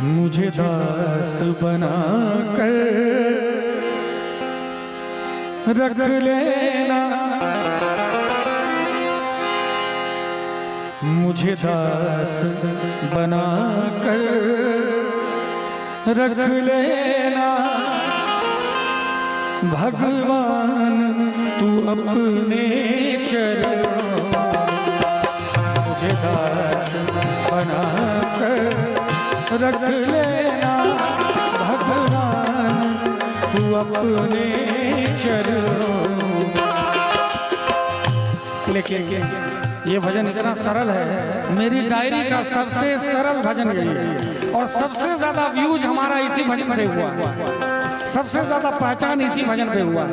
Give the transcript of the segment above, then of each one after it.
मुझे दास बना कर रख लेना, मुझे दास बना कर रख लेना। भगवान तू अपने चरणों मुझे दास बना कर रख लेना। भगवान तू अपने चरणों। लेकिन ये भजन इतना सरल है, मेरी डायरी का सबसे सरल भजन यही है और सबसे ज्यादा व्यूज हमारा इसी भजन पे हुआ, सबसे ज्यादा पहचान इसी भजन पे हुआ।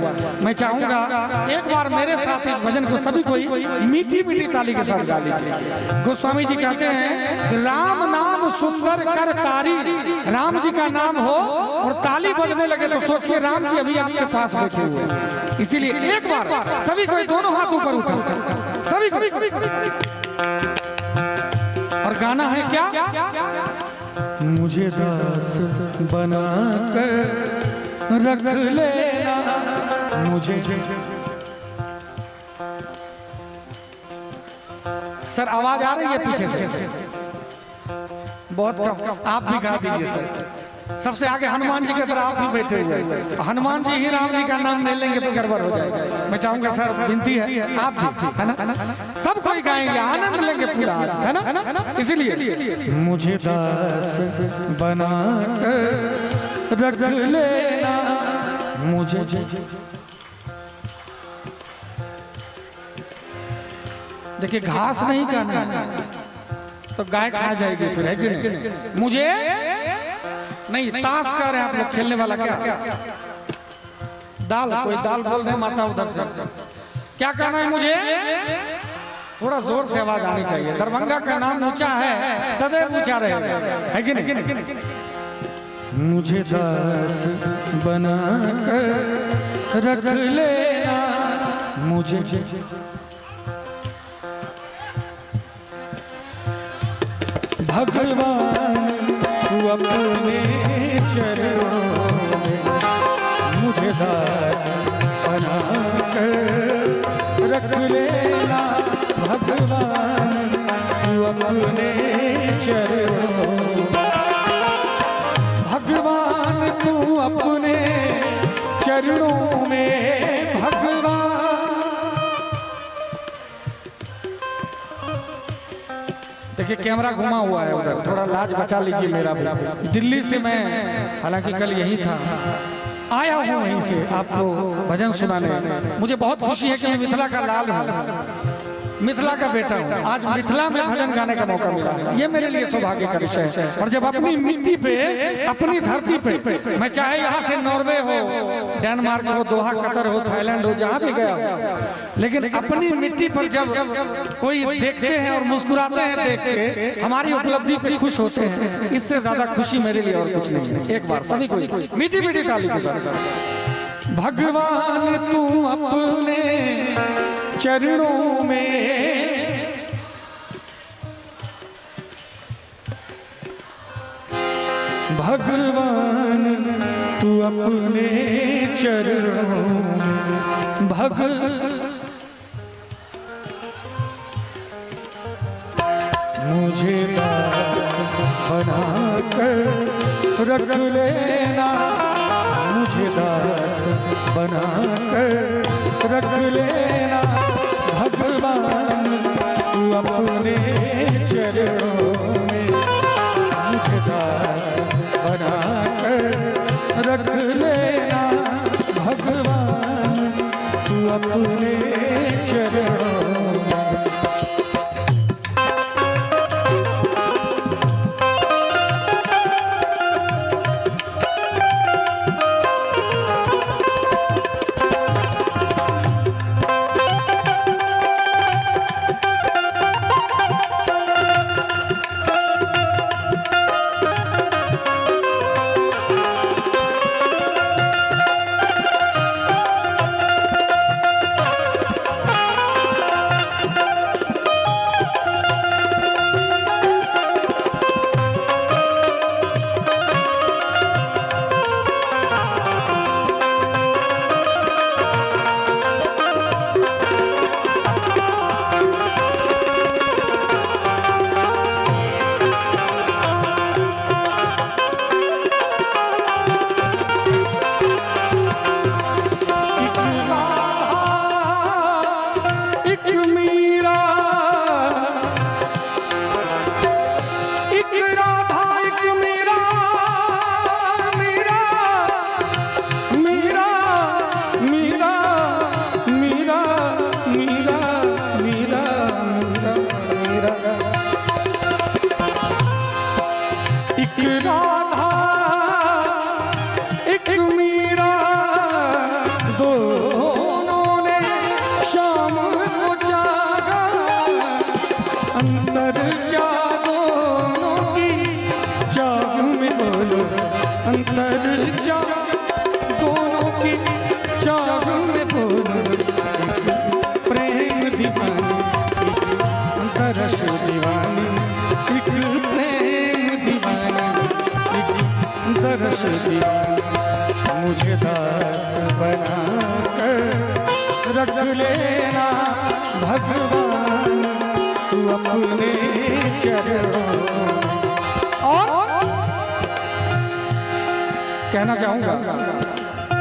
मैं चाहूंगा एक बार मेरे साथ इस भजन को सभी कोई मीठी मीठी ताली के साथ गा लीजिए। गोस्वामी जी कहते हैं राम नाम सुंदर कर कारी, राम जी का नाम हो और ताली बजने लगे तो सोचिए राम जी अभी आपके पास बैठे हुए। इसीलिए एक बार सभी कोई दोनों हाथ ऊपर उठा, सभी को। और गाना है क्या? मुझे दास बना कर रख लेना, मुझे। सर आवाज आ रही है पीछे से? बहुत कम, आप भी गा दीजिए सर। सबसे आगे हनुमान जी की तरह आप भी बैठे हुए, हनुमान जी ही राम जी का नाम नहीं लेंगे तो गड़बड़ हो जाएगा। मैं चाहूंगा सर विनती है आप भी, है ना, सब कोई गाएंगे, आनंद लेंगे पूरा, है ना। इसीलिए मुझे दास बना कर रख लेना, मुझे। देखिए घास नहीं खाना तो गाय खा जाएगी फिर, है कि नहीं? मुझे नहीं, ताश कह रहे हैं आप लोग, खेलने वाला क्या? दाल, कोई दाल बोल रहे माता उधर से। क्या कहना है मुझे? थोड़ा जोर से आवाज आनी चाहिए। दरभंगा का नाम ऊंचा है, सदैव ऊंचा रहेगा, है कि नहीं? मुझे दास बना कर रख लेना, मुझे। भगवान तू अपने चरणों में मुझे दास बना कर रख लेना। भगवान तू अपने चरणों, भगवान तू अपने चरणों में। भगवान देखिए कैमरा घुमा हुआ है उधर, थोड़ा लाज बचा लीजिए मेरा भी। दिल्ली से मैं, हालांकि कल यही था, आया हूँ वहीं से आपको भजन सुनाने। मुझे बहुत खुशी है कि मैं मिथिला का लाल हूँ, मिथिला का बेटा हूँ। आज मिथिला में भजन गाने का मौका मिला, ये मेरे लिए सौभाग्य का विषय है। और जब अपनी मिट्टी पे, अपनी धरती पे, मैं चाहे यहाँ से नॉर्वे हो, डेनमार्क हो, दोहा कतर हो, थाईलैंड हो, जहाँ भी गया हो, लेकिन अपनी मिट्टी पर जब कोई देखते हैं और मुस्कुराते हैं देख के, हमारी उपलब्धि पे खुश होते हैं, इससे ज्यादा खुशी मेरे लिए और कुछ नहीं है। एक बार सभी को मीठी मीठी ताली के साथ। भगवान तू अपने चरणों में, भगवान तू अपने चरणों में। मुझे दास बना कर रख लेना, मुझे दास बना कर रख लेना। भगवान तू अपने चरणों में मुझे दास बना कर रख लेना। भगवान तू अपने चरणों में। चरणों। और कहना चाहूंगा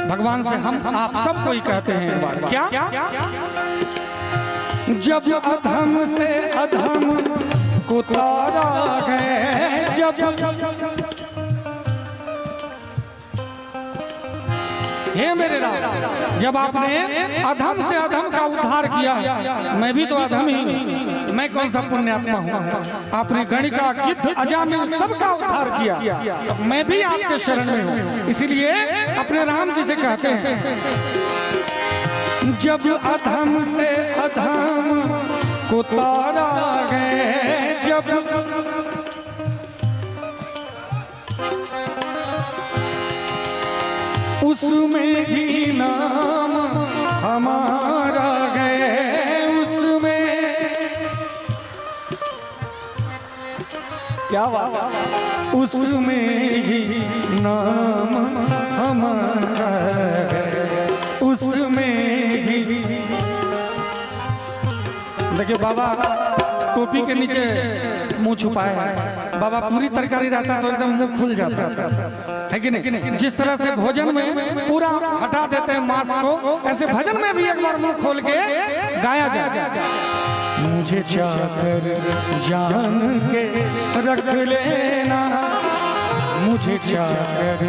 भगवान से हम आप सबको ही कहते हैं एक बार, क्या जब अधम से अधम को तारा है, जब हे मेरे राम, जब आपने अधम से अधम का उद्धार किया, मैं भी तो अधम ही हूँ, मैं कौन सा पुण्यात्मा हूँ। आपने गणिका गिद्ध अजामिल सबका उद्धार किया, तो मैं भी आपके शरण में हूँ। इसीलिए अपने राम जी से कहते हैं, जब अधम से अधम को तारा है, जब उसमें ही नाम हमारा है, उसमें क्या बात, उसमें ही नाम हमारा है, उसमें ही। देखिए बाबा टोपी के नीचे मुंह छुपाए है, बाबा पूरी तरकारी रहता तो एकदम मुंह खुल जाता है कि नहीं। जिस तरह से भोजन में पूरा हटा देते हैं मांस को, ऐसे भजन में भी एक बार मुंह खोल के गाया जाए। मुझे चाकर जान के रख लेना, मुझे चाकर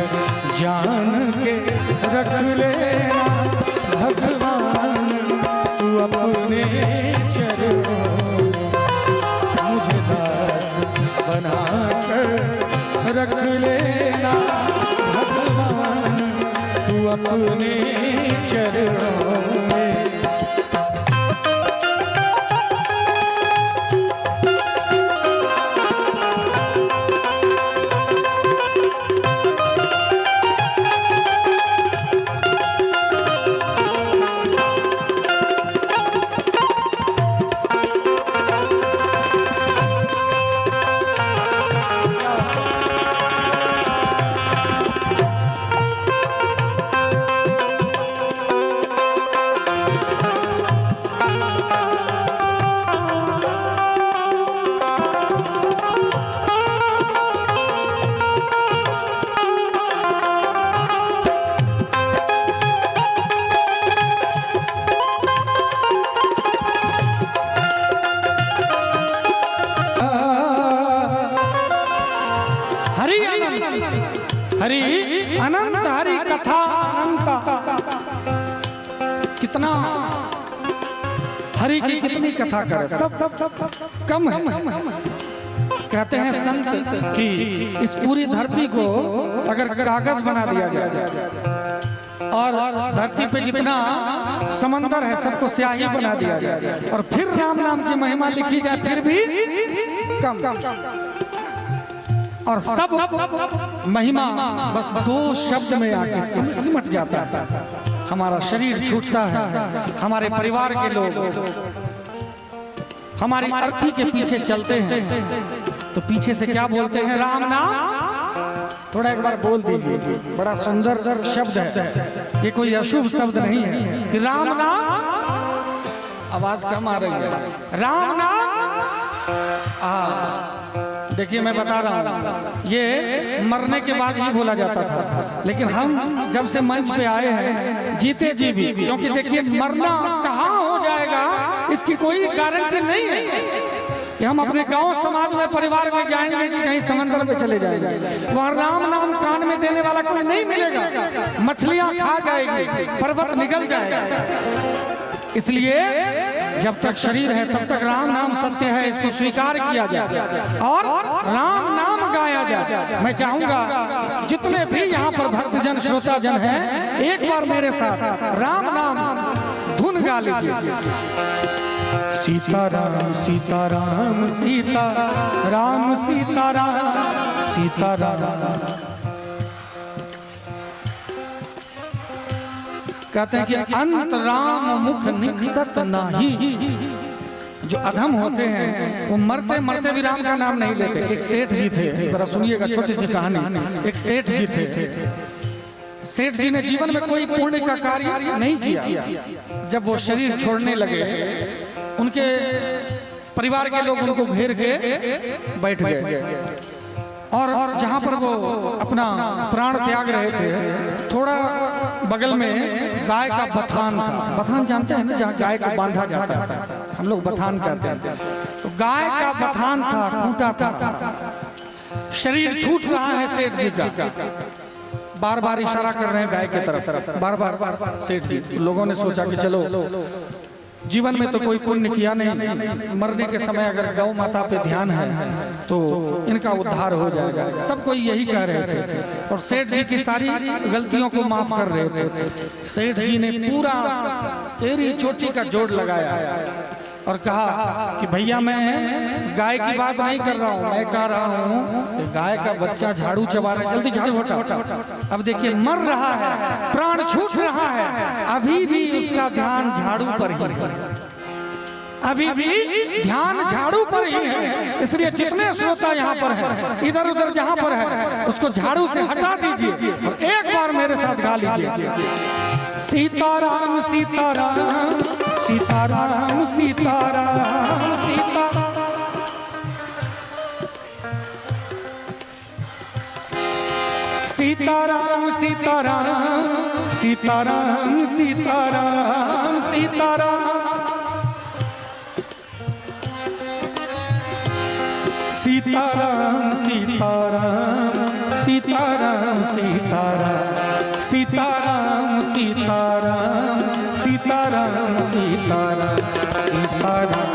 जान के रख लेना, भगवान तू अपने चरणों, मुझे दास बनाकर रख लेना, भगवान तू अपने चरणों में। हरि अनंत, हरि कथा अनंत। कितना हरि की कितनी कथा करे, सब कम है। कहते हैं संत कि इस पूरी धरती को अगर कागज बना दिया जाए और धरती पे जितना समंदर है सबको स्याही बना दिया जाए और फिर राम नाम की महिमा लिखी जाए, फिर भी कम। और सब महिमा बस दो शब्द में आके सिमट जाता है। हमारा शरीर छूटता है, हमारे परिवार के लोग हमारी अर्थी के पीछे चलते हैं, तो पीछे से क्या बोलते हैं? राम नाम। थोड़ा एक बार बोल दीजिए, बड़ा सुंदर शब्द है, ये कोई अशुभ शब्द नहीं है कि राम नाम। आवाज कम आ रही है। राम नाम। देखिए मैं बता रहा हूँ, ये मरने के बाद ही बोला जाता था, लेकिन हम जब से मंच पे आए हैं जीते जी भी, क्योंकि देखिए मरना कहाँ हो जाएगा इसकी कोई गारंटी नहीं है कि हम अपने गांव समाज में परिवार में जाएंगे कि कहीं समंदर में चले जाएंगे, वहाँ राम नाम कान में देने वाला कोई नहीं मिलेगा। मछलियां खा जाएगी, पर्वत निकल जाएगा। इसलिए जब तक शरीर है तब तक राम नाम सत्य है, इसको स्वीकार किया जाए और राम नाम गाया जाए। मैं चाहूंगा जितने भी यहाँ पर भक्तजन श्रोता जन हैं, एक बार मेरे साथ राम नाम धुन गा लीजिए। सीताराम सीताराम सीताराम सीताराम सीताराम। कहते हैं कि अंत राम मुख निकसत नाही। जो अधम होते हैं वो मरते मरते भी राम का नाम नहीं लेते। एक सेठ जी थे, जरा सुनिएगा छोटी सी कहानी। एक सेठ जी थे, सेठ जी ने जीवन में कोई पुण्य का कार्य नहीं किया। जब वो शरीर छोड़ने लगे, उनके परिवार के लोग उनको घेर के बैठ गए और जहां पर वो अपना प्राण त्याग रहे थे, थोड़ा बगल में गाय का बथान था। बथान जानते हैं ना, जहाँ गाय को बांधा जाता है, हम लोग बथान कहते हैं। तो गाय का बथान था, टूटा था, शरीर छूट रहा है सेठ जी का। बार बार इशारा कर रहे हैं गाय की तरफ, बार बार सेठ जी। लोगों ने सोचा कि चलो जीवन में तो कोई पुण्य किया नहीं, मरने के समय अगर गौ माता पे ध्यान है तो इनका उद्धार हो जाएगा। सब कोई यही कह रहे थे और सेठ जी की सारी गलतियों को माफ कर रहे थे। सेठ जी ने पूरा एड़ी चोटी का जोड़ लगाया और कहा कि भैया मैं गाय की बात नहीं कर रहा हूँ, मैं कह रहा हूँ कि गाय का बच्चा झाड़ू चबा रहा है, जल्दी झाड़ू हटाओ। अब देखिए मर रहा है, प्राण छूट रहा है, अभी भी उसका ध्यान झाड़ू पर ही है, अभी भी ध्यान झाड़ू पर ही है। इसलिए जितने श्रोता यहाँ पर हैं, इधर उधर जहाँ पर है, उसको झाड़ू से हटा दीजिए और एक बार मेरे साथ गा लीजिए, सीताराम सीताराम सीताराम सीताराम सीताराम। सीताराम सीताराम सीताराम सीताराम सीताराम। सीताराम सीताराम सीताराम सीताराम सीताराम सीताराम सीताराम सीताराम सीताराम।